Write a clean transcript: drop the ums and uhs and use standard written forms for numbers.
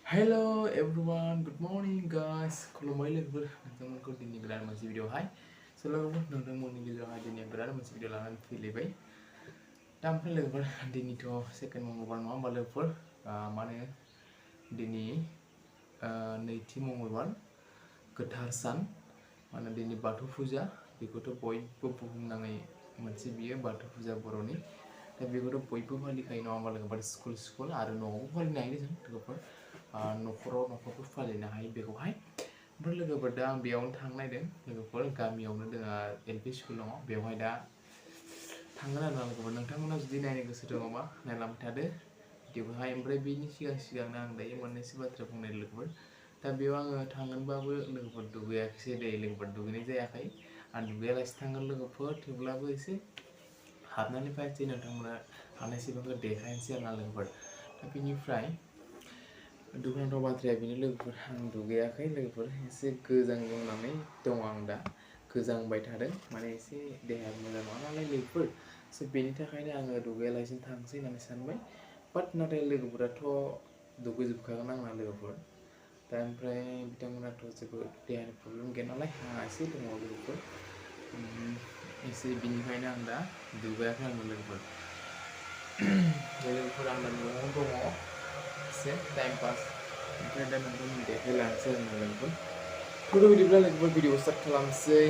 Hello everyone, good morning guys. खुलुमबाय लोगोफोर नोंथांमोनखौ दिनै गोदान मोनसे भिडिअ'हाय लोगोफोर नोंथांमोननि गेजेरावहाय दिनै गोदान मोनसे भिडिअ' लानानै फैलायबाय दा ओमफ्राय लोगोफोर दिनैथ' सेकेन्ड मंगलबार नङा होमबा लोगोफोर माने दिनै नैथि मंगलबार गोथार सान माने दिनै बाथौ फुजा बेखौथ' बयबो बुहुमनाङै मोनसे बियो बाथौ फुजा बर'नि दा बेखौथ' बयबो फालिखायो नङा होमबा लोगोफोर स्कुल आरो न'आवबो फालिनो हायो जों लोगोफोर न'खरबो फालिनो हायो बेखौहाय ओमफ्राय लोगोफोर दा आं बेयावनो थांनो नायदों लोगोफोर गामियावनो जोंहा एलपि स्कुल दङ बेवहाय दा थांगोन आरो लोगोफोर नोंथांमोना जुदि नायनो गोसो दङबा नायलांबाय थादो भिडिअखौहाय ओमफ्राय बेनि सिगांनो आं दायो मोननैसो बाथ्रा बुंनाय लोगोफोर दा बेयाव आङो थांगोनबाबो लोगोफोर दुगैयाखिसै दे लोगोफोर दुगैनाय जायाखै आं दुगैयालासे थांगोन लोगोफोर थेवब्लाबो एसे हाबनानै फैनोसै नोंथांमोना हानायसेबांखौ देखायनोसै आरो ना लोगोफोर दा बेनिफ्राय दुखुनांथाव बाथ्राया बेनो लोगोफोर आं दुगैयाखै लोगोफोर एसे गोजांनानै दं आं दा गोजांबाय थादों माने एसे देहाया मोजां नङा नालाय लोगोफोर बेनि थाखायनो आङो दुगैयालासिनो थांसै होननानै सानबाय बाट नाथाय लोगोफोराथ' दुगैजोबखागोन आंना लोगोफोर दा ओमफ्राय बिथांमोनाथ' जेबो देहानि प्रब्लेम गैया नालाय आंहा एसे दङ लोगोफोर एसे बिनिखायनो आं दा दुगैयाखै आङो लोगोफोर आं दा न'आव दङ एसे टाइम पास ओमफ्राय दा नोंथांमोन देखायलांसै आरो ना लोगोफोर बिदिब्ला लोगोफोर भिडिअ स्टार्ट खालामसै